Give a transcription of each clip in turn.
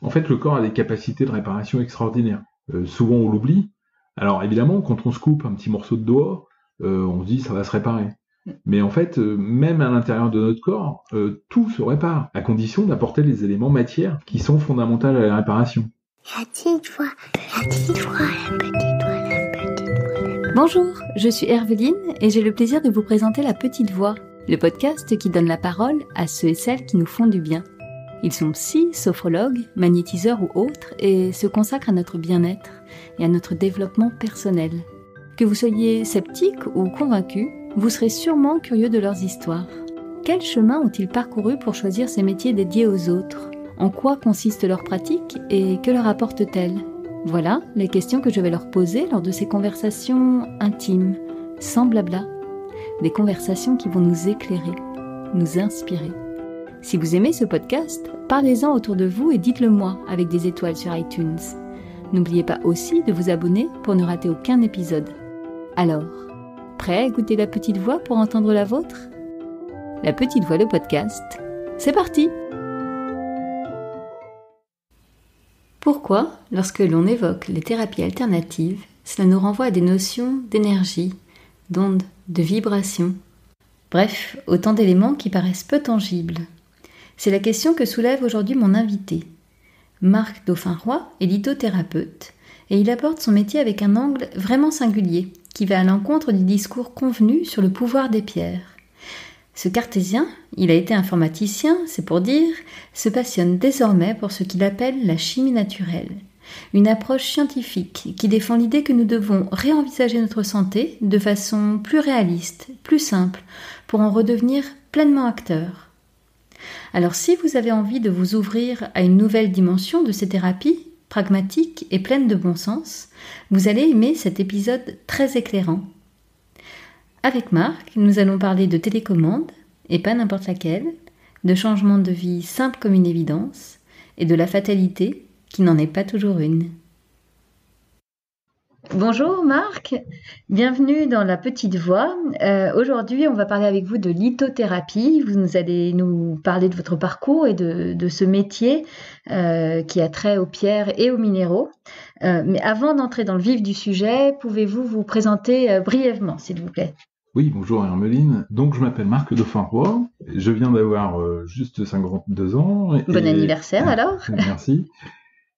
En fait, le corps a des capacités de réparation extraordinaires. Souvent, on l'oublie. Alors, évidemment, quand on se coupe un petit morceau de doigt, on se dit ça va se réparer. Mais en fait, même à l'intérieur de notre corps, tout se répare, à condition d'apporter les éléments matières qui sont fondamentaux à la réparation. La petite voix, la petite voix, la petite voix, la petite voix. Bonjour, je suis Herveline et j'ai le plaisir de vous présenter La Petite Voix, le podcast qui donne la parole à ceux et celles qui nous font du bien. Ils sont psy, sophrologues, magnétiseurs ou autres et se consacrent à notre bien-être et à notre développement personnel. Que vous soyez sceptique ou convaincu, vous serez sûrement curieux de leurs histoires. Quel chemin ont-ils parcouru pour choisir ces métiers dédiés aux autres ? En quoi consiste leur pratique et que leur apporte-t-elle ? Voilà les questions que je vais leur poser lors de ces conversations intimes, sans blabla. Des conversations qui vont nous éclairer, nous inspirer. Si vous aimez ce podcast, parlez-en autour de vous et dites-le moi avec des étoiles sur iTunes. N'oubliez pas aussi de vous abonner pour ne rater aucun épisode. Alors, prêt à écouter La Petite Voix pour entendre la vôtre ? La Petite Voix, le podcast, c'est parti ! Pourquoi, lorsque l'on évoque les thérapies alternatives, cela nous renvoie à des notions d'énergie, d'ondes, de vibrations ? Bref, autant d'éléments qui paraissent peu tangibles. C'est la question que soulève aujourd'hui mon invité. Marc Dauphin-Roy est lithothérapeute et il aborde son métier avec un angle vraiment singulier qui va à l'encontre du discours convenu sur le pouvoir des pierres. Ce cartésien, il a été informaticien, c'est pour dire, se passionne désormais pour ce qu'il appelle la chimie naturelle. Une approche scientifique qui défend l'idée que nous devons réenvisager notre santé de façon plus réaliste, plus simple, pour en redevenir pleinement acteur. Alors si vous avez envie de vous ouvrir à une nouvelle dimension de ces thérapies, pragmatiques et pleines de bon sens, vous allez aimer cet épisode très éclairant. Avec Marc, nous allons parler de télécommande, et pas n'importe laquelle, de changement de vie simple comme une évidence, et de la fatalité qui n'en est pas toujours une. Bonjour Marc, bienvenue dans La Petite Voix. Aujourd'hui, on va parler avec vous de lithothérapie. Vous allez nous parler de votre parcours et de ce métier qui a trait aux pierres et aux minéraux. Mais avant d'entrer dans le vif du sujet, pouvez-vous vous présenter brièvement, s'il vous plaît ? Oui, bonjour Hermeline. Donc je m'appelle Marc Dauphin-Roy. Je viens d'avoir juste 52 ans. Bon anniversaire alors. Merci.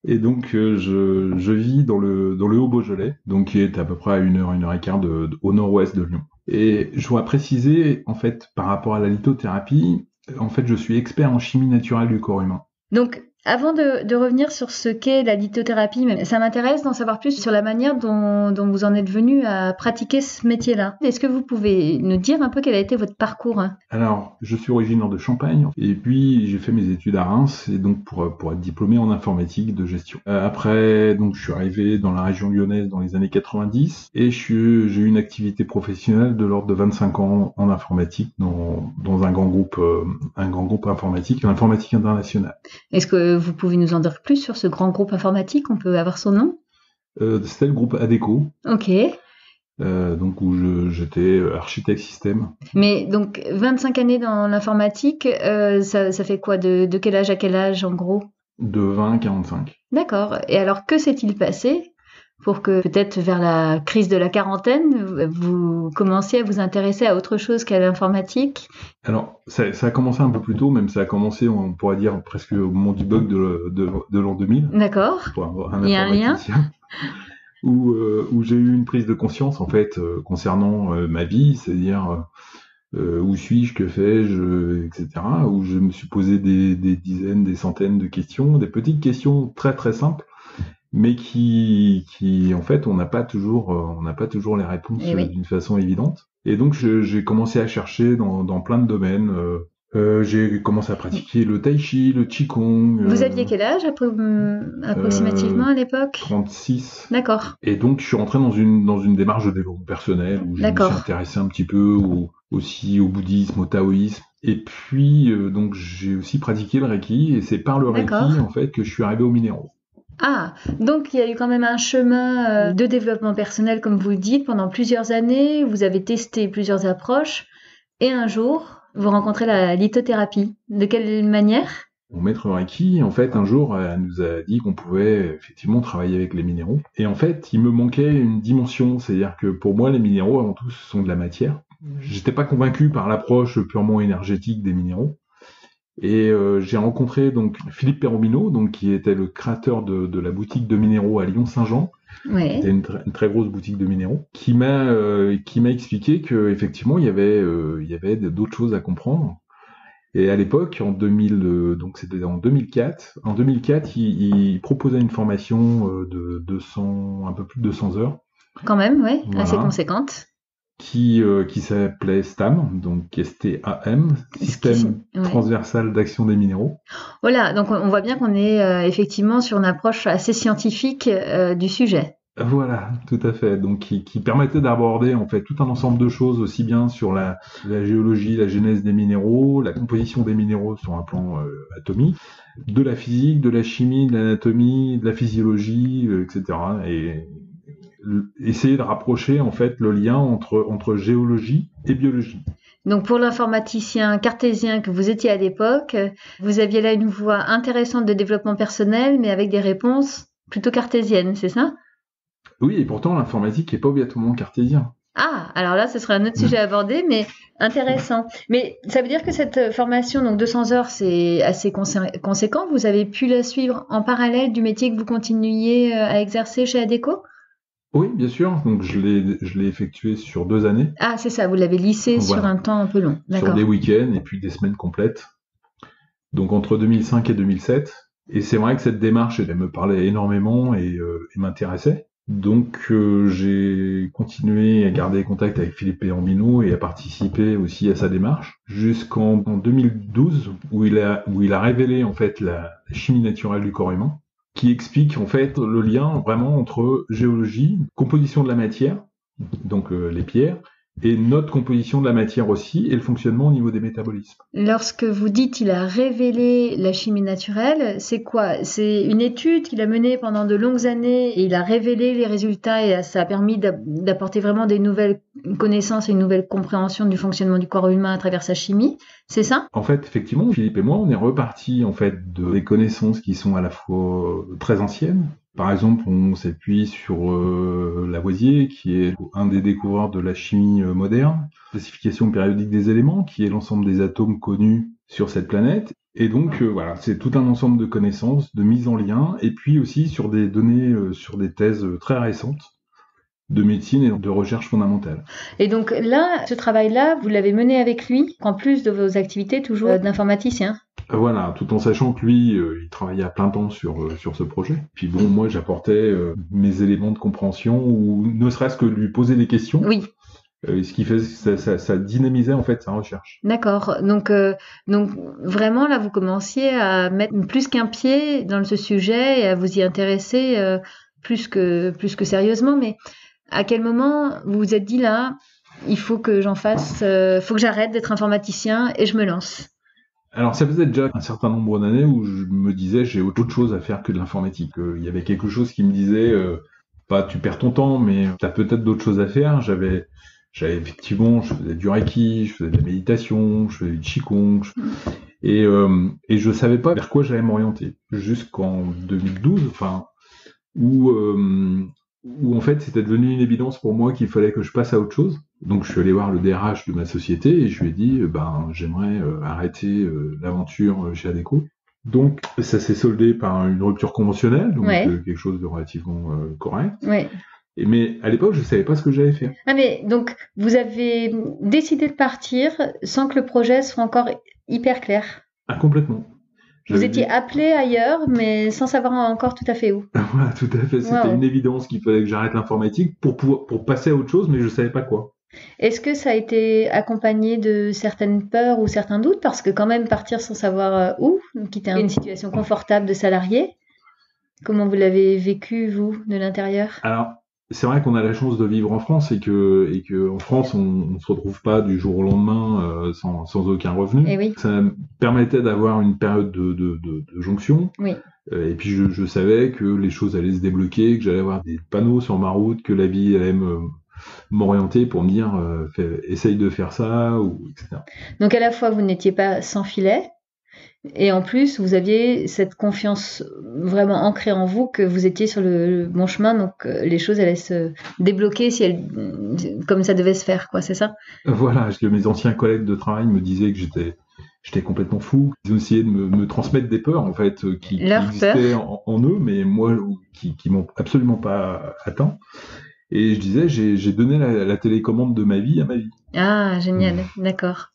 Et donc je vis dans le Haut-Beaujolais, donc qui est à peu près à 1h au nord-ouest de Lyon. Et je dois préciser, en fait, par rapport à la lithothérapie, en fait, je suis expert en chimie naturelle du corps humain. Donc, avant de revenir sur ce qu'est la lithothérapie, ça m'intéresse d'en savoir plus sur la manière dont vous en êtes venu à pratiquer ce métier-là. Est-ce que vous pouvez nous dire un peu quel a été votre parcours ? Alors, je suis originaire de Champagne, et puis j'ai fait mes études à Reims, et donc pour être diplômé en informatique de gestion. Après, donc je suis arrivé dans la région lyonnaise dans les années 90, et j'ai eu une activité professionnelle de l'ordre de 25 ans en informatique dans un grand groupe informatique, l'informatique internationale. Est-ce que vous pouvez nous en dire plus sur ce grand groupe informatique ? On peut avoir son nom ? C'était le groupe Adecco. Ok. Donc où j'étais architecte système. Mais donc 25 années dans l'informatique, ça fait quoi ? De quel âge à quel âge en gros ? De 20 à 45. D'accord. Et alors que s'est-il passé pour que peut-être vers la crise de la quarantaine, vous commenciez à vous intéresser à autre chose qu'à l'informatique ? Alors, ça a commencé un peu plus tôt, même ça a commencé, on pourrait dire, presque au moment du bug de l'an 2000. D'accord. Il y a un lien ? Où j'ai eu une prise de conscience, en fait, concernant ma vie, c'est-à-dire où suis-je, que fais-je, etc., où je me suis posé des dizaines, des centaines de questions, des petites questions très très simples, mais qui en fait on n'a pas toujours les réponses d'une façon évidente. Et donc j'ai commencé à chercher dans plein de domaines. J'ai commencé à pratiquer le tai chi, le qigong. Vous aviez quel âge approximativement à l'époque ? 36. D'accord. Et donc je suis rentré dans une démarche de développement personnel où je me suis intéressé un petit peu aussi au bouddhisme, au taoïsme. Et puis donc j'ai aussi pratiqué le reiki, et c'est par le reiki en fait que je suis arrivé aux minéraux. Ah, donc il y a eu quand même un chemin de développement personnel, comme vous le dites, pendant plusieurs années. Vous avez testé plusieurs approches et un jour, vous rencontrez la lithothérapie. De quelle manière ? Mon maître Reiki, en fait, un jour, elle nous a dit qu'on pouvait effectivement travailler avec les minéraux. Et en fait, il me manquait une dimension, c'est-à-dire que pour moi, les minéraux, avant tout, ce sont de la matière. J'étais pas convaincu par l'approche purement énergétique des minéraux. Et j'ai rencontré donc Philippe Perromino, donc qui était le créateur de la boutique de minéraux à Lyon-Saint-Jean. Ouais. C'était une très grosse boutique de minéraux, qui m'a expliqué que effectivement il y avait d'autres choses à comprendre. Et à l'époque, en 2000, donc c'était en 2004. En 2004, il proposait une formation de 200, un peu plus de 200 heures. Quand même, ouais, Voilà. assez conséquente. Qui s'appelait STAM, donc STAM, Système transversal d'action des minéraux. Voilà, donc on voit bien qu'on est effectivement sur une approche assez scientifique du sujet. Voilà, tout à fait. Donc qui permettait d'aborder en fait tout un ensemble de choses, aussi bien sur la géologie, la genèse des minéraux, la composition des minéraux sur un plan atomique, de la physique, de la chimie, de l'anatomie, de la physiologie, etc. Et essayer de rapprocher en fait le lien entre géologie et biologie. Donc pour l'informaticien cartésien que vous étiez à l'époque, vous aviez là une voie intéressante de développement personnel, mais avec des réponses plutôt cartésiennes, c'est ça ? Oui, et pourtant l'informatique n'est pas obligatoirement cartésien. Ah, alors là, ce serait un autre sujet à aborder, mais intéressant. Mais ça veut dire que cette formation, donc 200 heures, c'est assez conséquent. Vous avez pu la suivre en parallèle du métier que vous continuiez à exercer chez Adecco ? Oui, bien sûr. Donc je l'ai effectué sur 2 années. Ah, c'est ça, vous l'avez lissé voilà. Sur un temps un peu long. D'accord. Sur des week-ends et puis des semaines complètes. Donc entre 2005 et 2007. Et c'est vrai que cette démarche, elle me parlait énormément et m'intéressait. Donc j'ai continué à garder contact avec Philippe Perromino et à participer aussi à sa démarche jusqu'en 2012 où il a révélé en fait la chimie naturelle du corps humain, qui explique en fait le lien vraiment entre géologie, composition de la matière, donc les pierres, et notre composition de la matière aussi, et le fonctionnement au niveau des métabolismes. Lorsque vous dites qu'il a révélé la chimie naturelle, c'est quoi ? C'est une étude qu'il a menée pendant de longues années et il a révélé les résultats et ça a permis d'apporter vraiment des nouvelles connaissances et une nouvelle compréhension du fonctionnement du corps humain à travers sa chimie, c'est ça ? En fait, effectivement, Philippe et moi, on est repartis en fait des connaissances qui sont à la fois très anciennes. Par exemple, on s'appuie sur Lavoisier, qui est un des découvreurs de la chimie moderne, classification périodique des éléments, qui est l'ensemble des atomes connus sur cette planète. Et donc, voilà, c'est tout un ensemble de connaissances, de mise en lien, et puis aussi sur des données, sur des thèses très récentes de médecine et de recherche fondamentale. Et donc là, ce travail-là, vous l'avez mené avec lui, en plus de vos activités toujours d'informaticien ? Voilà, tout en sachant que lui, il travaillait à plein temps sur ce projet. Puis bon, moi, j'apportais mes éléments de compréhension, ou ne serait-ce que lui poser des questions. Oui. Ce qui fait ça dynamisait en fait sa recherche. D'accord. Donc vraiment là, vous commenciez à mettre plus qu'un pied dans ce sujet et à vous y intéresser plus que sérieusement. Mais à quel moment vous vous êtes dit là, il faut que j'en fasse, faut que j'arrête d'être informaticien et je me lance ? Alors ça faisait déjà un certain nombre d'années où je me disais j'ai autre chose à faire que de l'informatique. Il y avait quelque chose qui me disait pas tu perds ton temps, mais tu as peut-être d'autres choses à faire. J'avais effectivement, je faisais du Reiki, je faisais de la méditation, je faisais du Qigong, et je savais pas vers quoi j'allais m'orienter. Jusqu'en 2012, enfin, où en fait c'était devenu une évidence pour moi qu'il fallait que je passe à autre chose. Donc je suis allé voir le DRH de ma société et je lui ai dit j'aimerais arrêter l'aventure chez Adecco. Donc ça s'est soldé par une rupture conventionnelle, donc quelque chose de relativement correct. Ouais. Mais à l'époque, je savais pas ce que j'allais faire. Ah mais donc vous avez décidé de partir sans que le projet soit encore hyper clair. Ah complètement. Vous étiez appelé ailleurs, mais sans savoir encore tout à fait où. Voilà, tout à fait. C'était une évidence qu'il fallait que j'arrête l'informatique pour passer à autre chose, mais je savais pas quoi. Est-ce que ça a été accompagné de certaines peurs ou certains doutes ? Parce que quand même partir sans savoir où, quitter une situation confortable de salarié, comment vous l'avez vécu, vous, de l'intérieur ? Alors, c'est vrai qu'on a la chance de vivre en France et que en France, on se retrouve pas du jour au lendemain sans aucun revenu. Et oui. Ça me permettait d'avoir une période de jonction. Oui. Et puis je savais que les choses allaient se débloquer, que j'allais avoir des panneaux sur ma route, que la vie allait m'orienter pour me dire essaye de faire ça, ou etc. Donc à la fois, vous n'étiez pas sans filet, Et en plus, vous aviez cette confiance vraiment ancrée en vous que vous étiez sur le bon chemin, donc les choses allaient se débloquer si comme ça devait se faire, quoi, c'est ça? Voilà, parce que mes anciens collègues de travail me disaient que j'étais complètement fou. Ils ont essayé de me transmettre des peurs, en fait, qui Leur peur. existaient en eux, mais moi, qui m'ont absolument pas atteint. Et je disais, j'ai donné la télécommande de ma vie à ma vie. Ah, génial, d'accord.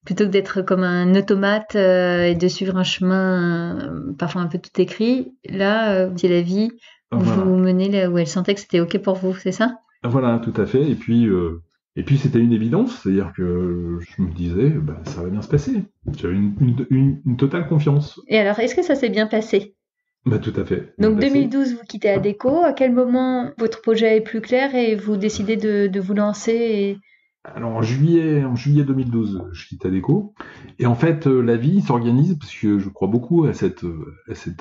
Plutôt que d'être comme un automate et de suivre un chemin parfois un peu tout écrit, là, c'est la vie où Voilà. vous menez là où elle sentait que c'était OK pour vous, c'est ça? Voilà, tout à fait. Et puis c'était une évidence, c'est-à-dire que je me disais, bah, ça va bien se passer. J'avais une totale confiance. Et alors, est-ce que ça s'est bien passé? Bah, tout à fait. Donc Bien passé. 2012, vous quittez Adecco. À quel moment votre projet est plus clair et vous décidez de vous lancer Alors en juillet 2012, je quitte Adecco. Et en fait, la vie s'organise, parce que je crois beaucoup à cette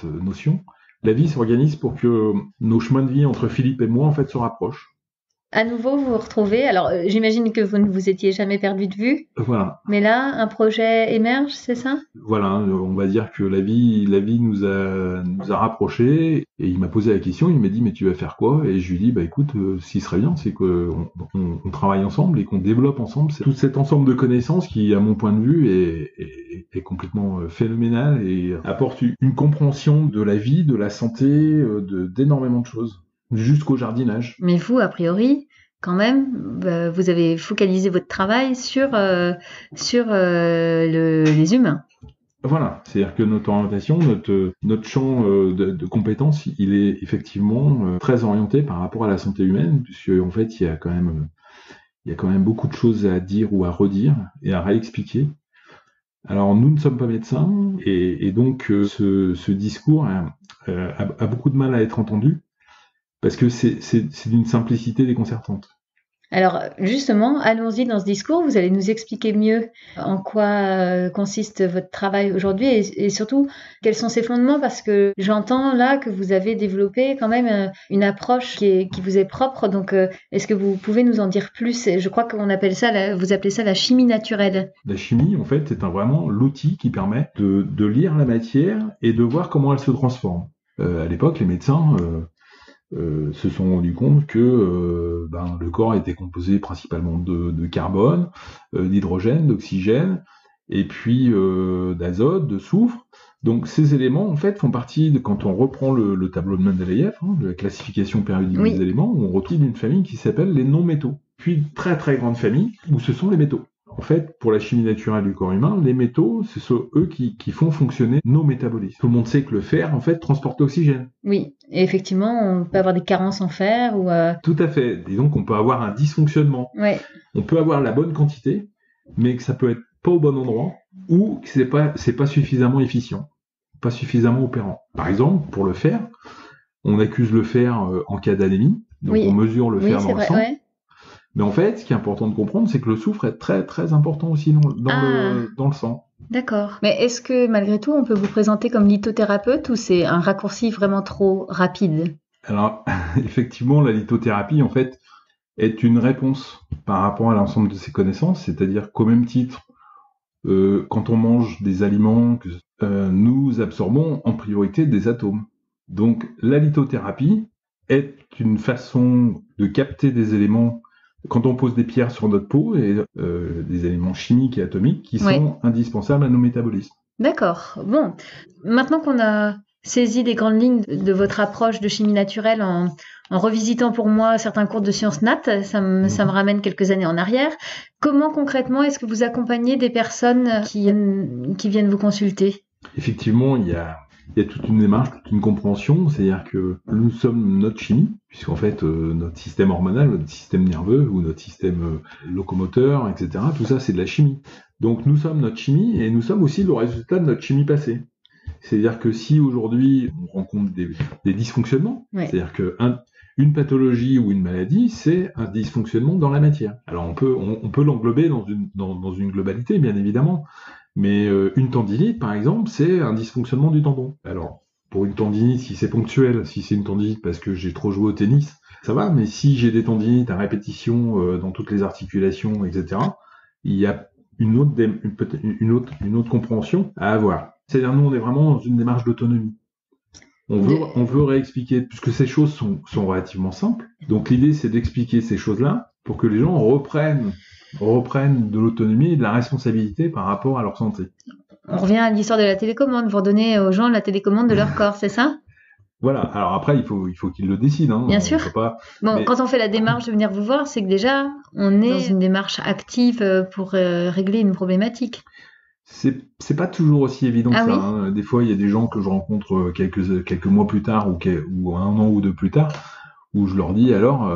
notion, la vie s'organise pour que nos chemins de vie entre Philippe et moi, en fait, se rapprochent. à nouveau vous vous retrouvez? Alors, j'imagine que vous ne vous étiez jamais perdu de vue, Voilà. mais là, un projet émerge, c'est ça? Voilà, on va dire que la vie nous a rapprochés, et il m'a posé la question, il m'a dit mais tu vas faire quoi? Et je lui ai dit bah écoute, ce qui serait bien c'est qu'on travaille ensemble et qu'on développe ensemble tout cet ensemble de connaissances qui à mon point de vue est complètement phénoménal et apporte une compréhension de la vie, de la santé, d'énormément de choses, jusqu'au jardinage. Mais vous, a priori, quand même, vous avez focalisé votre travail sur les humains. Voilà, c'est-à-dire que notre orientation, notre champ de compétences, il est effectivement très orienté par rapport à la santé humaine, puisque en fait, il y a quand même beaucoup de choses à dire ou à redire et à réexpliquer. Alors, nous ne sommes pas médecins, et donc ce discours a beaucoup de mal à être entendu, parce que c'est d'une simplicité déconcertante. Alors justement, allons-y dans ce discours. Vous allez nous expliquer mieux en quoi consiste votre travail aujourd'hui et surtout quels sont ses fondements parce que j'entends là que vous avez développé quand même une approche qui vous est propre. Donc est-ce que vous pouvez nous en dire plus? Je crois qu'on appelle ça, vous appelez ça la chimie naturelle. La chimie, en fait, c'est vraiment l'outil qui permet de lire la matière et de voir comment elle se transforme. À l'époque, les médecins se sont rendus compte que le corps était composé principalement de carbone, d'hydrogène, d'oxygène, et puis d'azote, de soufre. Donc ces éléments, en fait, font partie, quand on reprend le tableau de Mendeleïev, de la classification périodique des éléments, on retrouve d'une famille qui s'appelle les non-métaux. Puis très très grande famille, où ce sont les métaux. En fait, pour la chimie naturelle du corps humain, les métaux, ce sont eux qui font fonctionner nos métabolismes. Tout le monde sait que le fer, en fait, transporte l'oxygène. Oui, et effectivement, on peut avoir des carences en fer ou... Tout à fait. Et donc, on peut avoir un dysfonctionnement. Ouais. On peut avoir la bonne quantité, mais que ça peut être pas au bon endroit, ou que c'est pas suffisamment efficient, pas suffisamment opérant. Par exemple, pour le fer, on accuse le fer en cas d'anémie, donc on mesure le fer dans le sang. Ouais. Mais en fait, ce qui est important de comprendre, c'est que le soufre est très très important aussi dans le sang. D'accord. Mais est-ce que malgré tout, on peut vous présenter comme lithothérapeute ou c'est un raccourci vraiment trop rapide? Alors, effectivement, la lithothérapie, en fait, est une réponse par rapport à l'ensemble de ces connaissances, c'est-à-dire qu'au même titre, quand on mange des aliments, nous absorbons en priorité des atomes. Donc, la lithothérapie est une façon de capter des éléments quand on pose des pierres sur notre peau, et des éléments chimiques et atomiques qui sont indispensables à nos métabolismes. D'accord. Bon, maintenant qu'on a saisi les grandes lignes de votre approche de chimie naturelle en revisitant pour moi certains cours de sciences nat, ça me ramène quelques années en arrière. Comment concrètement est-ce que vous accompagnez des personnes qui viennent vous consulter? Effectivement, il y a toute une démarche, toute une compréhension, c'est-à-dire que nous sommes notre chimie, puisqu'en fait notre système hormonal, notre système nerveux ou notre système locomoteur, etc., tout ça c'est de la chimie. Donc nous sommes notre chimie et nous sommes aussi le résultat de notre chimie passée. C'est-à-dire que si aujourd'hui on rencontre des dysfonctionnements, c'est-à-dire qu'une pathologie ou une maladie, c'est un dysfonctionnement dans la matière. Alors on peut l'englober dans une globalité, bien évidemment. Mais une tendinite, par exemple, c'est un dysfonctionnement du tendon. Alors, pour une tendinite, si c'est ponctuel, si c'est une tendinite parce que j'ai trop joué au tennis, ça va. Mais si j'ai des tendinites à répétition dans toutes les articulations, etc., il y a une autre compréhension à avoir. C'est-à-dire, nous, on est vraiment dans une démarche d'autonomie. On veut réexpliquer, puisque ces choses sont relativement simples. Donc l'idée, c'est d'expliquer ces choses-là pour que les gens reprennent de l'autonomie et de la responsabilité par rapport à leur santé. On revient à l'histoire de la télécommande. Vous redonnez aux gens la télécommande de leur corps, c'est ça ? Voilà. Alors après, il faut qu'ils le décident. Bien sûr. Quand on fait la démarche de venir vous voir, c'est que déjà, on est dans une démarche active pour régler une problématique. C'est pas toujours aussi évident que ça. Oui. Hein. Des fois, il y a des gens que je rencontre quelques mois plus tard ou un an ou deux plus tard, où je leur dis alors,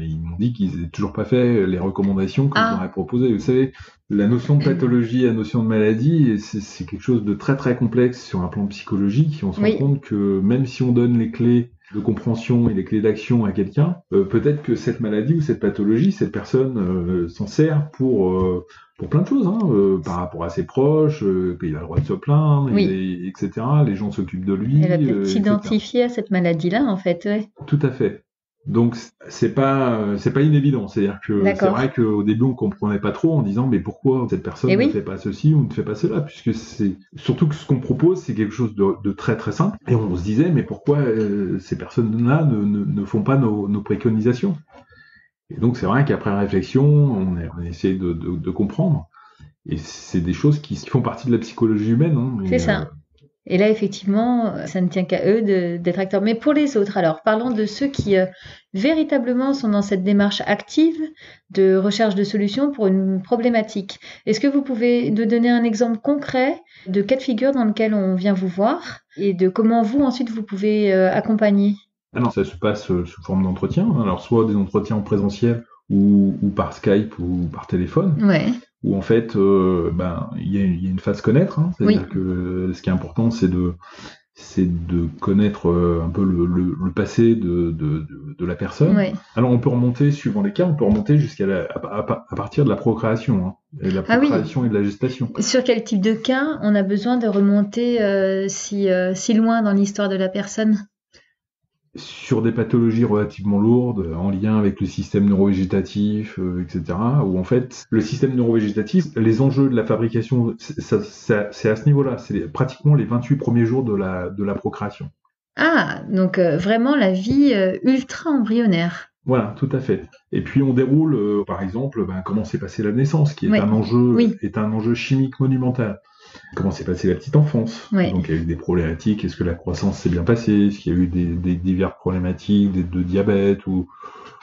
ils m'ont dit qu'ils n'avaient toujours pas fait les recommandations que je leur ai proposées. Vous savez, la notion de pathologie, la notion de maladie, c'est quelque chose de très très complexe sur un plan psychologique. On se rend compte que même si on donne les clés de compréhension et les clés d'action à quelqu'un, peut-être que cette maladie ou cette pathologie, cette personne s'en sert pour plein de choses, par rapport à ses proches, qu'il a le droit de se plaindre, etc. Les gens s'occupent de lui. Elle va peut-être s'identifier à cette maladie-là, en fait. Ouais. Tout à fait. Donc c'est pas une évidence. C'est-à-dire que c'est vrai qu'au début on comprenait pas trop en disant mais pourquoi cette personne ne fait pas ceci ou ne fait pas cela, puisque c'est surtout que ce qu'on propose c'est quelque chose de très très simple et on se disait mais pourquoi ces personnes-là ne font pas nos préconisations. Et donc c'est vrai qu'après réflexion on essaie de comprendre et c'est des choses qui font partie de la psychologie humaine. Hein, c'est ça. Et là, effectivement, ça ne tient qu'à eux d'être acteurs. Mais pour les autres, alors, parlons de ceux qui véritablement sont dans cette démarche active de recherche de solutions pour une problématique. Est-ce que vous pouvez nous donner un exemple concret de cas de figure dans lequel on vient vous voir et de comment vous, ensuite, vous pouvez accompagner ? Alors, ça se passe sous forme d'entretien. Alors, soit des entretiens en présentiel ou par Skype ou par téléphone. Ouais. Où en fait, il y a une phase connaître. Hein, c'est-à-dire que ce qui est important, c'est de connaître un peu le passé de la personne. Ouais. Alors on peut remonter, suivant les cas, on peut remonter à partir de la procréation, hein, et de la procréation et de la gestation. Sur quel type de cas on a besoin de remonter si loin dans l'histoire de la personne ? Sur des pathologies relativement lourdes, en lien avec le système neurovégétatif, etc., où en fait, le système neurovégétatif, les enjeux de la fabrication, c'est à ce niveau-là, c'est pratiquement les 28 premiers jours de la procréation. Ah, donc vraiment la vie ultra-embryonnaire. Voilà, tout à fait. Et puis on déroule, par exemple, comment s'est passée la naissance, qui est un enjeu chimique monumental. Comment s'est passée la petite enfance. Donc il y a eu des problématiques, est-ce que la croissance s'est bien passée, est-ce qu'il y a eu des diverses problématiques, de diabète ou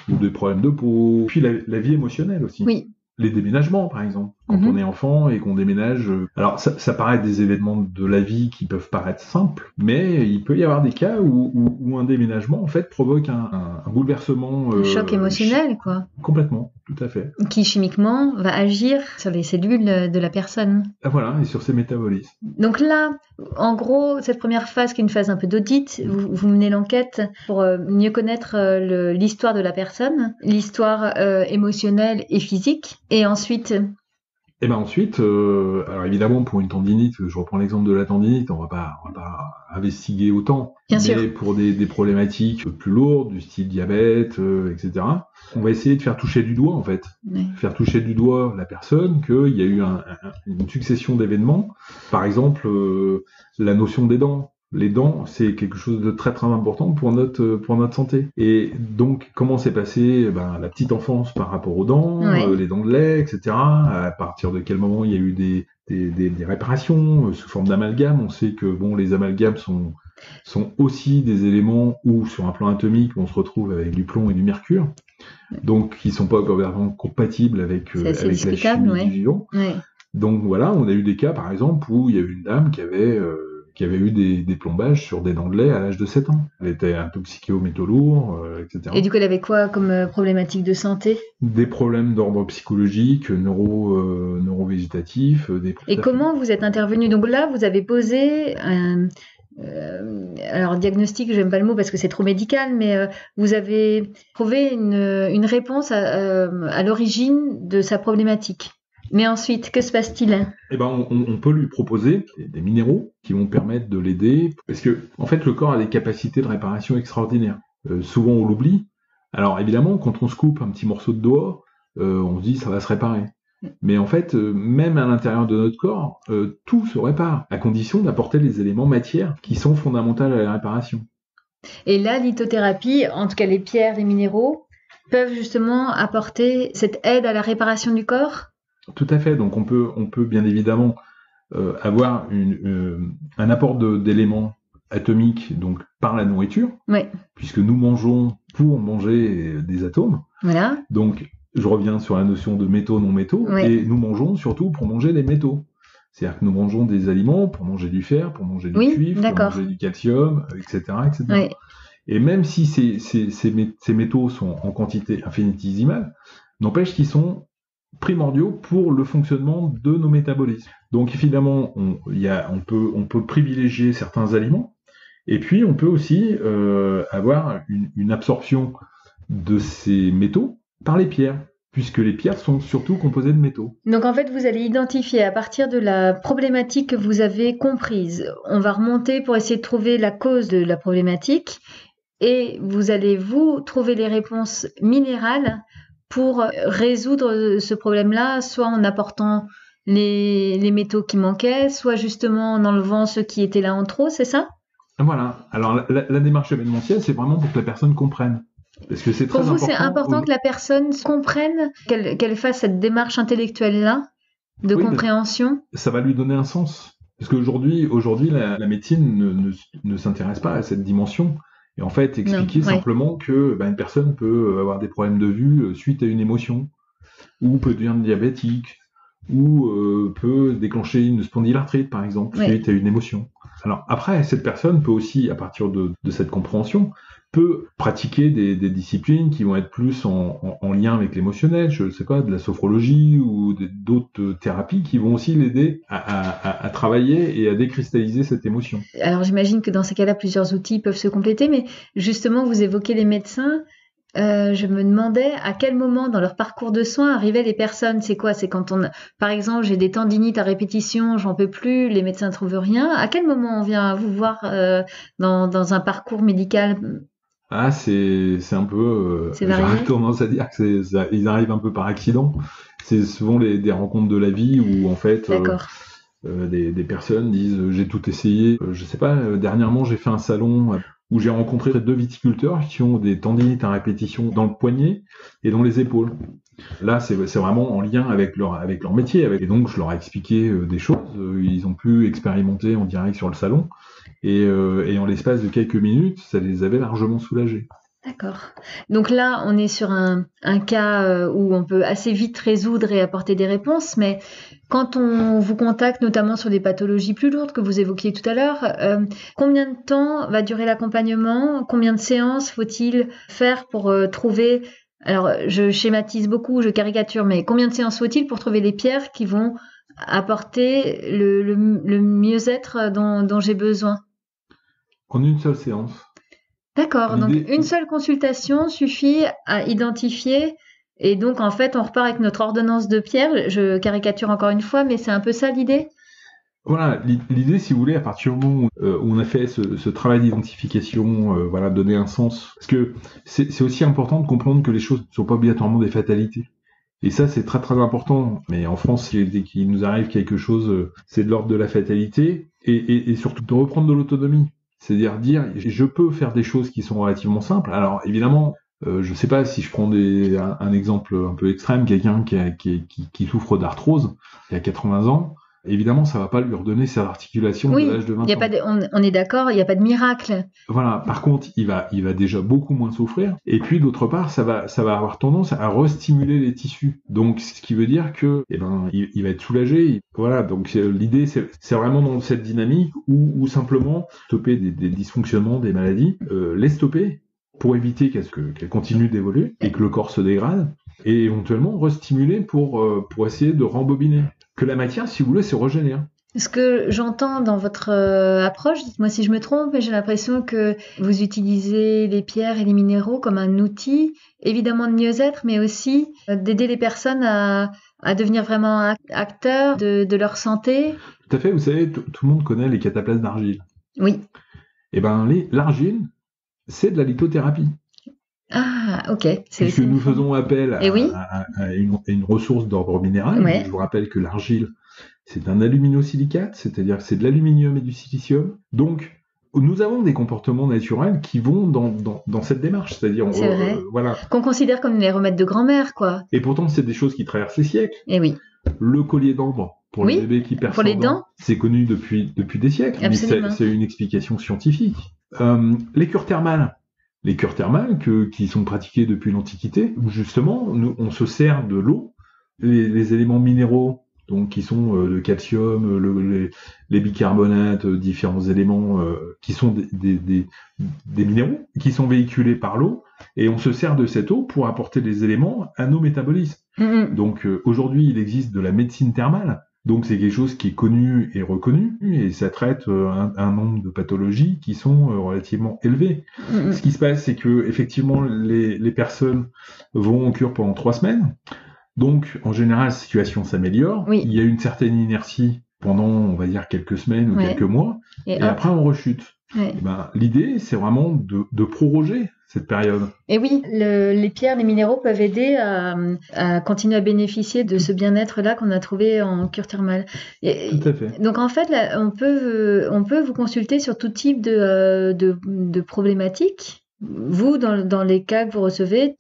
des problèmes de peau. Puis la vie émotionnelle aussi. Oui. Les déménagements, par exemple. Quand on est enfant et qu'on déménage... Alors, ça paraît des événements de la vie qui peuvent paraître simples, mais il peut y avoir des cas où un déménagement, en fait, provoque un bouleversement... Un choc émotionnel, quoi. Complètement, tout à fait. Qui, chimiquement, va agir sur les cellules de la personne. Ah, voilà, et sur ses métabolismes. Donc là, en gros, cette première phase, qui est une phase un peu d'audit, vous menez l'enquête pour mieux connaître l'histoire de la personne, l'histoire émotionnelle et physique, et ensuite... Et ensuite, alors évidemment pour une tendinite, je reprends l'exemple de la tendinite, on va pas investiguer autant, bien sûr. Pour des problématiques plus lourdes, du style diabète, etc. On va essayer de faire toucher du doigt en fait, faire toucher du doigt la personne qu'il y a eu une succession d'événements. Par exemple, la notion des dents. Les dents, c'est quelque chose de très très important pour notre santé. Et donc, comment s'est passée la petite enfance par rapport aux dents, les dents de lait, etc. À partir de quel moment il y a eu des réparations sous forme d'amalgame. On sait que les amalgames sont aussi des éléments où, sur un plan atomique, on se retrouve avec du plomb et du mercure. Donc, qui sont pas vraiment compatibles avec la chimie du vivant. Donc voilà, on a eu des cas, par exemple, où il y a eu une dame qui avait eu des plombages sur des dents de lait à l'âge de 7 ans. Elle était intoxiquée aux métaux lourds, etc. Et du coup, elle avait quoi comme problématique de santé ? Des problèmes d'ordre psychologique, neurovégétatif. Et comment vous êtes intervenu ? Donc là, vous avez posé alors diagnostic, j'aime pas le mot parce que c'est trop médical, mais vous avez trouvé une réponse à l'origine de sa problématique. Mais ensuite, que se passe-t-il ? On peut lui proposer des minéraux qui vont permettre de l'aider, parce que en fait, le corps a des capacités de réparation extraordinaires. Souvent, on l'oublie. Alors évidemment, quand on se coupe un petit morceau de doigt, on se dit ça va se réparer. Mais en fait, même à l'intérieur de notre corps, tout se répare, à condition d'apporter les éléments matières qui sont fondamentaux à la réparation. Et là, lithothérapie, en tout cas les pierres, les minéraux, peuvent justement apporter cette aide à la réparation du corps? Tout à fait. Donc on peut bien évidemment avoir un apport d'éléments atomiques donc par la nourriture, Ouais. puisque nous mangeons pour manger des atomes. Voilà. Donc je reviens sur la notion de métaux, non-métaux, Ouais. et nous mangeons surtout pour manger les métaux. C'est-à-dire que nous mangeons des aliments pour manger du fer, pour manger du cuivre, pour d'accord. manger du calcium, etc. etc. Ouais. Et même si ces métaux sont en quantité infinitésimale, n'empêche qu'ils sont primordiaux pour le fonctionnement de nos métabolismes. Donc évidemment, on peut privilégier certains aliments, et puis on peut aussi avoir une absorption de ces métaux par les pierres, puisque les pierres sont surtout composées de métaux. Donc en fait, vous allez identifier à partir de la problématique que vous avez comprise. On va remonter pour essayer de trouver la cause de la problématique et vous allez trouver les réponses minérales pour résoudre ce problème-là, soit en apportant les métaux qui manquaient, soit justement en enlevant ceux qui étaient là en trop, c'est ça? Voilà. Alors la démarche événementielle, c'est vraiment pour que la personne comprenne. Parce que c'est très Pour vous, important. c'est important que la personne comprenne, qu'elle fasse cette démarche intellectuelle-là de compréhension. Ça va lui donner un sens. Parce qu'aujourd'hui, la médecine ne s'intéresse pas à cette dimension. Et en fait, expliquer simplement que une personne peut avoir des problèmes de vue suite à une émotion, ou peut devenir diabétique, ou peut déclencher une spondylarthrite, par exemple, suite à une émotion. Alors après, cette personne peut aussi, à partir de cette compréhension, peut pratiquer des disciplines qui vont être plus en lien avec l'émotionnel, je ne sais pas, de la sophrologie ou d'autres thérapies qui vont aussi l'aider à travailler et à décristalliser cette émotion. Alors j'imagine que dans ces cas-là, plusieurs outils peuvent se compléter, mais justement, vous évoquez les médecins. Je me demandais à quel moment dans leur parcours de soins arrivaient les personnes. C'est quoi? C'est quand par exemple, j'ai des tendinites à répétition, j'en peux plus, les médecins ne trouvent rien. À quel moment on vient vous voir dans un parcours médical? Ah, c'est un peu. J'aurais tendance à dire que ils arrivent un peu par accident. C'est souvent des rencontres de la vie où en fait des personnes disent j'ai tout essayé. Je sais pas. Dernièrement, j'ai fait un salon où j'ai rencontré 2 viticulteurs qui ont des tendinites à répétition dans le poignet et dans les épaules. Là, c'est vraiment en lien avec leur métier. Et donc, je leur ai expliqué des choses. Ils ont pu expérimenter en direct sur le salon. Et en l'espace de quelques minutes, ça les avait largement soulagés. D'accord. Donc là, on est sur un cas où on peut assez vite résoudre et apporter des réponses, mais quand on vous contacte, notamment sur des pathologies plus lourdes que vous évoquiez tout à l'heure, combien de temps va durer l'accompagnement? Combien de séances faut-il faire pour trouver... Alors, je schématise beaucoup, je caricature, mais combien de séances faut-il pour trouver les pierres qui vont apporter le mieux-être dont j'ai besoin? En une seule séance. D'accord, donc une seule consultation suffit à identifier, et donc en fait on repart avec notre ordonnance de pierre. Je caricature encore une fois, mais c'est un peu ça l'idée? Voilà, l'idée, si vous voulez, à partir du moment où on a fait ce travail d'identification, donner un sens, parce que c'est aussi important de comprendre que les choses ne sont pas obligatoirement des fatalités. Et ça, c'est très très important. Mais en France, dès qu'il nous arrive quelque chose, c'est de l'ordre de la fatalité, et surtout de reprendre de l'autonomie. C'est-à-dire dire, je peux faire des choses qui sont relativement simples. Alors évidemment, je sais pas si je prends un exemple un peu extrême, quelqu'un qui souffre d'arthrose, qui a 80 ans, évidemment, ça va pas lui redonner ses articulations de l'âge de 20 ans. On est d'accord, il n'y a pas de miracle. Voilà. Par contre, il va déjà beaucoup moins souffrir. Et puis, d'autre part, ça va avoir tendance à restimuler les tissus. Donc, ce qui veut dire que, il va être soulagé. Voilà. Donc, l'idée, c'est vraiment dans cette dynamique où simplement stopper des dysfonctionnements, des maladies, les stopper pour éviter qu'elles continuent d'évoluer et que le corps se dégrade. Et éventuellement restimuler pour essayer de rembobiner. Que la matière, si vous voulez, se régénère. Ce que j'entends dans votre approche, dites-moi si je me trompe, mais j'ai l'impression que vous utilisez les pierres et les minéraux comme un outil, évidemment de mieux-être, mais aussi d'aider les personnes à devenir vraiment acteurs de leur santé. Tout à fait, vous savez, tout le monde connaît les cataplasmes d'argile. Oui. Et l'argile, c'est de la lithothérapie. Ah, ok. C'est Puisque aussi nous faisons appel à, Et oui. à une ressource d'ordre minéral. Ouais. Je vous rappelle que l'argile, c'est un aluminosilicate, c'est-à-dire que c'est de l'aluminium et du silicium. Donc, nous avons des comportements naturels qui vont dans cette démarche, c'est-à-dire, C'est vrai. voilà. Qu'on considère comme les remèdes de grand-mère, quoi. Et pourtant, c'est des choses qui traversent les siècles. Et oui. Le collier d'ambre pour Oui, les bébés qui perdent pour les leurs dents. c'est connu depuis des siècles, Absolument. mais c'est une explication scientifique. Les cures thermales. Les cures thermales qui sont pratiquées depuis l'Antiquité, où justement, on se sert de l'eau, les éléments minéraux, donc qui sont le calcium, les bicarbonates, différents éléments qui sont des minéraux, qui sont véhiculés par l'eau, et on se sert de cette eau pour apporter les éléments à nos métabolismes. Donc aujourd'hui, il existe de la médecine thermale. Donc c'est quelque chose qui est connu et reconnu, et ça traite un nombre de pathologies qui sont relativement élevées. Ce qui se passe, c'est que effectivement les personnes vont en cure pendant 3 semaines. Donc en général, la situation s'améliore. Oui. Il y a une certaine inertie pendant, on va dire, quelques semaines ou quelques mois, et après on rechute. Ouais. Et ben, l'idée, c'est vraiment de proroger cette période. Et oui, les pierres, les minéraux peuvent aider à continuer à bénéficier de ce bien-être-là qu'on a trouvé en cure thermale. Tout à fait. Donc en fait, là, on peut vous consulter sur tout type de problématiques. Vous, dans les cas que vous recevez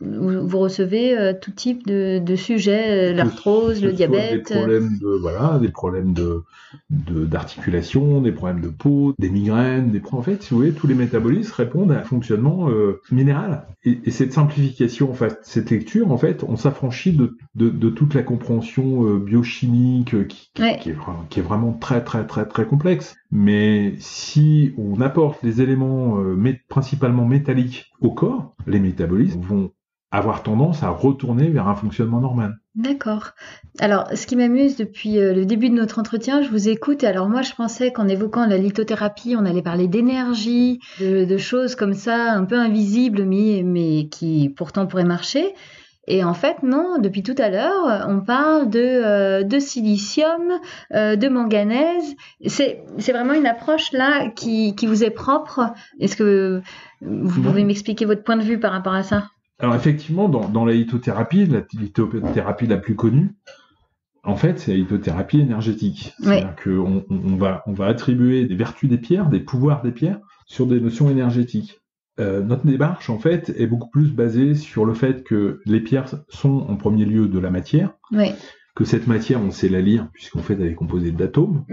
tout type de sujets, l'arthrose, le diabète. Des problèmes d'articulation, des problèmes de peau, des migraines, en fait, si vous voulez, tous les métabolismes répondent à un fonctionnement minéral. Et cette simplification, en fait, cette lecture, en fait, on s'affranchit de toute la compréhension biochimique qui est vraiment très, très, très, très complexe. Mais si on apporte les éléments principalement métalliques au corps, les métabolismes vont avoir tendance à retourner vers un fonctionnement normal. D'accord. Alors, ce qui m'amuse depuis le début de notre entretien, je vous écoute, et alors moi je pensais qu'en évoquant la lithothérapie, on allait parler d'énergie, de choses comme ça, un peu invisibles, mais qui pourtant pourraient marcher. Et en fait, non, depuis tout à l'heure, on parle de silicium, de manganèse. C'est vraiment une approche là qui vous est propre. Est-ce que vous pouvez m'expliquer votre point de vue par rapport à ça ? Alors effectivement, dans la lithothérapie la plus connue, en fait, c'est la lithothérapie énergétique. C'est-à-dire qu'on va attribuer des vertus des pierres, des pouvoirs des pierres, sur des notions énergétiques. Notre démarche, en fait, est beaucoup plus basée sur le fait que les pierres sont en premier lieu de la matière, que cette matière, on sait la lire, puisqu'en fait, elle est composée d'atomes,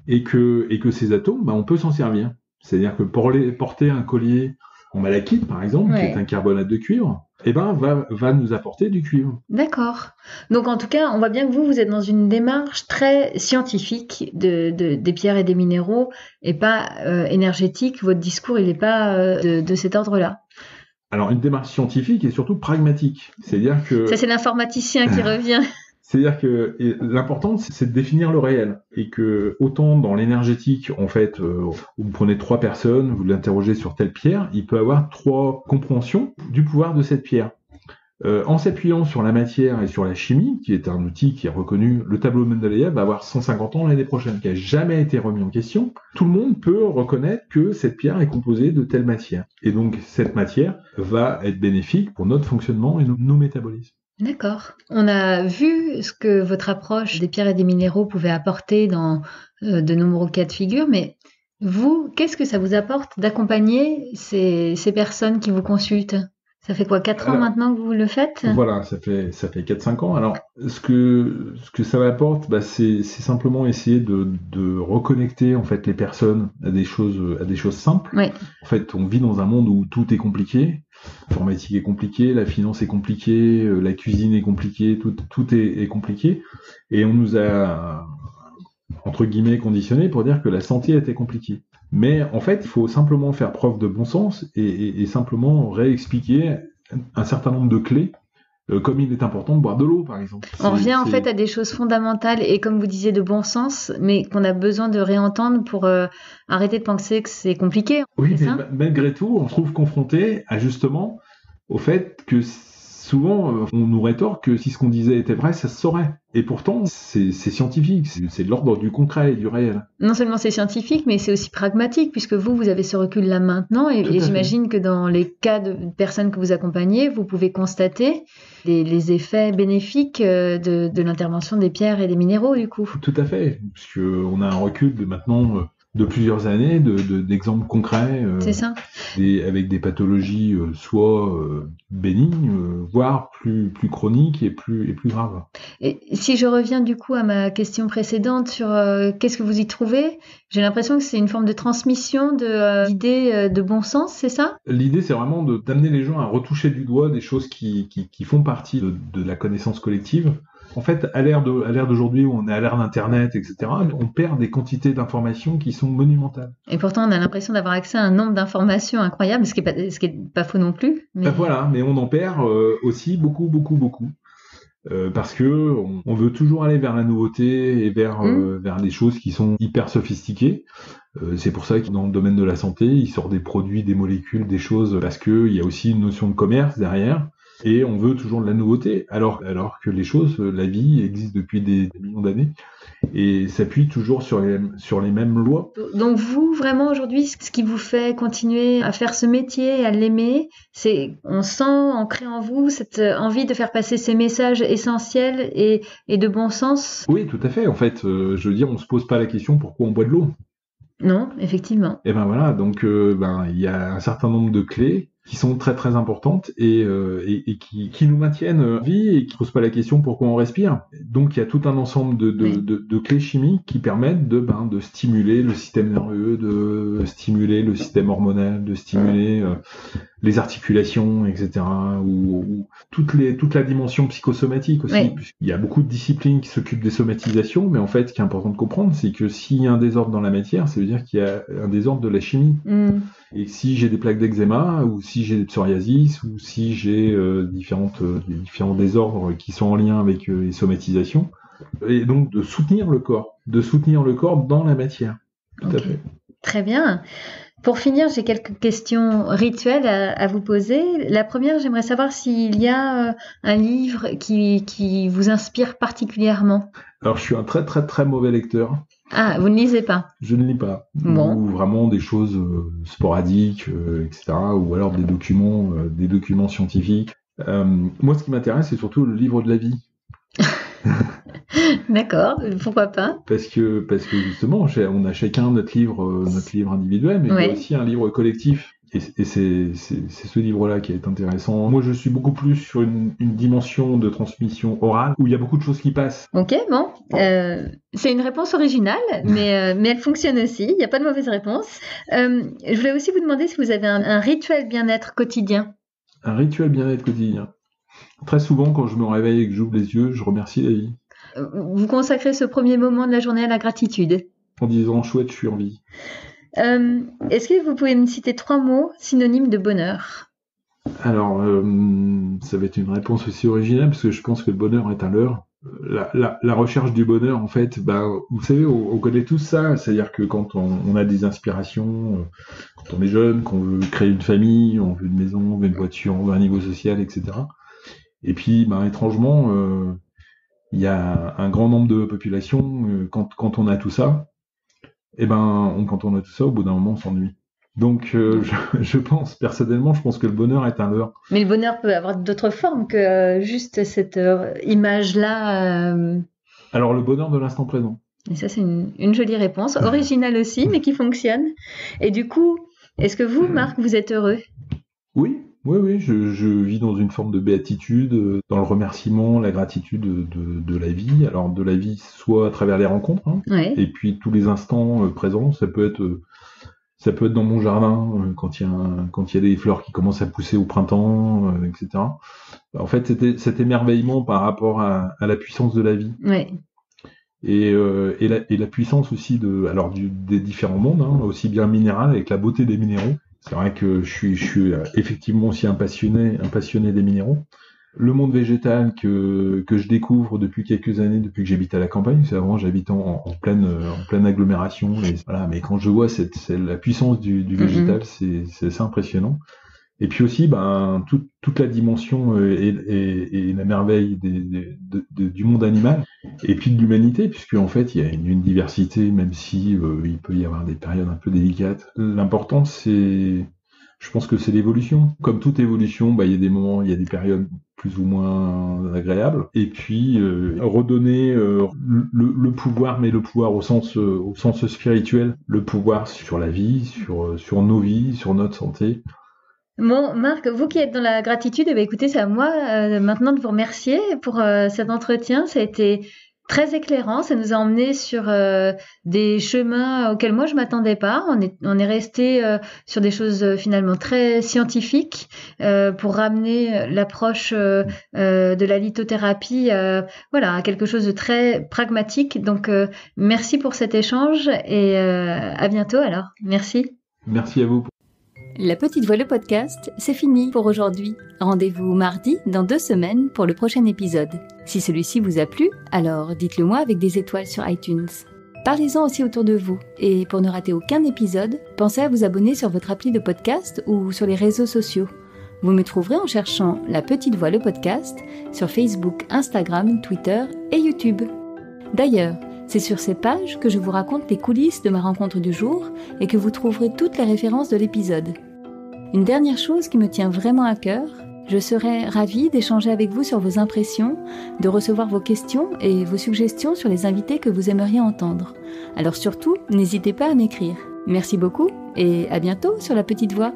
et que ces atomes, on peut s'en servir. C'est-à-dire que porter un collier en malachite, par exemple, qui est un carbonate de cuivre, va nous apporter du cuivre. D'accord. Donc, en tout cas, on voit bien que vous êtes dans une démarche très scientifique des pierres et des minéraux, et pas énergétique. Votre discours, il n'est pas de cet ordre-là. Alors, une démarche scientifique et surtout pragmatique. C'est-à-dire que... Ça, c'est l'informaticien qui revient. C'est-à-dire que l'important, c'est de définir le réel. Et que, autant dans l'énergétique, en fait, vous prenez 3 personnes, vous l'interrogez sur telle pierre, il peut avoir 3 compréhensions du pouvoir de cette pierre. En s'appuyant sur la matière et sur la chimie, qui est un outil qui est reconnu, le tableau Mendeleïev va avoir 150 ans l'année prochaine, qui n'a jamais été remis en question. Tout le monde peut reconnaître que cette pierre est composée de telle matière. Et donc, cette matière va être bénéfique pour notre fonctionnement et nos métabolismes. D'accord. On a vu ce que votre approche des pierres et des minéraux pouvait apporter dans de nombreux cas de figure, mais vous, qu'est-ce que ça vous apporte d'accompagner ces personnes qui vous consultent ? Ça fait quoi, 4 ans maintenant que vous le faites ? Voilà, ça fait 4-5 ans. Alors, ce que ça m'apporte, c'est simplement essayer de reconnecter en fait les personnes à des choses simples. En fait, on vit dans un monde où tout est compliqué. L'informatique est compliquée, la finance est compliquée, la cuisine est compliquée, tout est compliqué. Et on nous a, entre guillemets, conditionnés pour dire que la santé était compliquée. Mais en fait, il faut simplement faire preuve de bon sens et simplement réexpliquer un certain nombre de clés, comme il est important de boire de l'eau, par exemple. On revient en fait à des choses fondamentales et, comme vous disiez, de bon sens, mais qu'on a besoin de réentendre pour arrêter de penser que c'est compliqué. Oui, mais malgré tout, on se trouve confronté justement au fait que souvent, on nous rétorque que si ce qu'on disait était vrai, ça se saurait. Et pourtant, c'est scientifique, c'est de l'ordre du concret et du réel. Non seulement c'est scientifique, mais c'est aussi pragmatique, puisque vous avez ce recul-là maintenant, et j'imagine que dans les cas de personnes que vous accompagnez, vous pouvez constater les effets bénéfiques de l'intervention des pierres et des minéraux, du coup. Tout à fait, puisqu'on a un recul de maintenant... de plusieurs années, d'exemples concrets, c'est ça. avec des pathologies soit bénignes, voire plus chroniques et plus graves. Et si je reviens du coup à ma question précédente sur qu'est-ce que vous y trouvez, j'ai l'impression que c'est une forme de transmission d'idées de bon sens, c'est ça? L'idée, c'est vraiment d'amener les gens à retoucher du doigt des choses qui font partie de la connaissance collective. En fait, à l'ère d'aujourd'hui où on est à l'ère d'Internet, etc., on perd des quantités d'informations qui sont monumentales. Et pourtant, on a l'impression d'avoir accès à un nombre d'informations incroyable, ce qui est pas faux non plus. Mais... voilà, mais on en perd aussi beaucoup. Parce que on veut toujours aller vers la nouveauté et vers les choses qui sont hyper sophistiquées. C'est pour ça que dans le domaine de la santé, il sort des produits, des molécules, des choses, parce qu'il y a aussi une notion de commerce derrière. Et on veut toujours de la nouveauté, alors que les choses, la vie existe depuis des millions d'années et s'appuie toujours sur les mêmes lois. Donc vous, vraiment aujourd'hui, ce qui vous fait continuer à faire ce métier, à l'aimer, c'est on sent ancré en vous cette envie de faire passer ces messages essentiels et de bon sens. Oui, tout à fait. En fait, je veux dire, on se pose pas la question pourquoi on boit de l'eau. Non, effectivement. Et ben voilà, donc il y a un certain nombre de clés qui sont très très importantes et qui nous maintiennent en vie et qui posent pas la question pourquoi on respire. Donc il y a tout un ensemble de clés chimiques qui permettent de stimuler le système nerveux, de stimuler le système hormonal, de stimuler les articulations, etc. ou toute la dimension psychosomatique aussi. Oui. Puisqu'il y a beaucoup de disciplines qui s'occupent des somatisations, mais en fait, ce qui est important de comprendre, c'est que s'il y a un désordre dans la matière, ça veut dire qu'il y a un désordre de la chimie. Et si j'ai des plaques d'eczéma, ou si j'ai des psoriasis, ou si j'ai différents désordres qui sont en lien avec les somatisations, et donc de soutenir le corps dans la matière. Tout à fait. Très bien. Pour finir, j'ai quelques questions rituelles à vous poser. La première, j'aimerais savoir s'il y a un livre qui vous inspire particulièrement. Alors, je suis un très très très mauvais lecteur. Ah, vous ne lisez pas? Je ne lis pas. Bon. Ou vraiment des choses sporadiques, etc. Ou alors des documents scientifiques. Moi, ce qui m'intéresse, c'est surtout le livre de la vie. D'accord, pourquoi pas? Parce que justement, on a chacun notre livre individuel, mais il y a aussi un livre collectif. Et c'est ce livre-là qui est intéressant. Moi, je suis beaucoup plus sur une dimension de transmission orale, où il y a beaucoup de choses qui passent. Ok, bon. C'est une réponse originale, mais elle fonctionne aussi. Il n'y a pas de mauvaise réponse. Je voulais aussi vous demander si vous avez un rituel bien-être quotidien. Un rituel bien-être quotidien. Très souvent, quand je me réveille et que j'ouvre les yeux, je remercie la vie. Vous consacrez ce premier moment de la journée à la gratitude. En disant « chouette, je suis en vie ». Est-ce que vous pouvez me citer 3 mots synonymes de bonheur? Alors, ça va être une réponse aussi originale, parce que je pense que le bonheur est un leurre. La recherche du bonheur, en fait, vous savez, on connaît tous ça, c'est-à-dire que quand on a des inspirations, quand on est jeune, qu'on veut créer une famille, on veut une maison, on veut une voiture, on veut un niveau social, etc. Et puis, étrangement, il y a un grand nombre de populations, quand on a tout ça, quand on a tout ça, au bout d'un moment, on s'ennuie. Donc, je pense que le bonheur est un leurre. Mais le bonheur peut avoir d'autres formes que juste cette image-là. Alors, le bonheur de l'instant présent. Et ça, c'est une jolie réponse, originale aussi, mais qui fonctionne. Et du coup, est-ce que vous, Marc, vous êtes heureux? Oui, je vis dans une forme de béatitude, dans le remerciement, la gratitude de la vie. Alors, de la vie, soit à travers les rencontres, ouais. Et puis tous les instants présents, ça peut être dans mon jardin, quand il y a des fleurs qui commencent à pousser au printemps, etc. En fait, c'était cet émerveillement par rapport à la puissance de la vie. Ouais. Et la puissance aussi des différents mondes, aussi bien minéral, avec la beauté des minéraux. C'est vrai que je suis effectivement aussi un passionné des minéraux. Le monde végétal que je découvre depuis quelques années, depuis que j'habite à la campagne, parce qu'avant j'habite en pleine agglomération, et voilà, mais quand je vois la puissance du végétal, c'est assez impressionnant. Et puis aussi, toute la dimension et la merveille du monde animal, et puis de l'humanité, puisque en fait, il y a une diversité, même si il peut y avoir des périodes un peu délicates. L'important, je pense que c'est l'évolution. Comme toute évolution, il y a des moments, il y a des périodes plus ou moins agréables. Et puis redonner le pouvoir, mais le pouvoir au sens spirituel, le pouvoir sur la vie, sur nos vies, sur notre santé. Bon, Marc, vous qui êtes dans la gratitude, écoutez, c'est à moi maintenant de vous remercier pour cet entretien. Ça a été très éclairant, ça nous a emmenés sur des chemins auxquels moi je m'attendais pas. On est resté sur des choses finalement très scientifiques pour ramener l'approche de la lithothérapie à quelque chose de très pragmatique. Donc merci pour cet échange et à bientôt alors. Merci. Merci à vous. La Petite Voix, le podcast, c'est fini pour aujourd'hui. Rendez-vous mardi dans 2 semaines pour le prochain épisode. Si celui-ci vous a plu, alors dites-le moi avec des étoiles sur iTunes. Parlez-en aussi autour de vous. Et pour ne rater aucun épisode, pensez à vous abonner sur votre appli de podcast ou sur les réseaux sociaux. Vous me trouverez en cherchant La Petite Voix, le podcast sur Facebook, Instagram, Twitter et YouTube. D'ailleurs, c'est sur ces pages que je vous raconte les coulisses de ma rencontre du jour et que vous trouverez toutes les références de l'épisode. Une dernière chose qui me tient vraiment à cœur, je serais ravie d'échanger avec vous sur vos impressions, de recevoir vos questions et vos suggestions sur les invités que vous aimeriez entendre. Alors surtout, n'hésitez pas à m'écrire. Merci beaucoup et à bientôt sur La Petite Voix.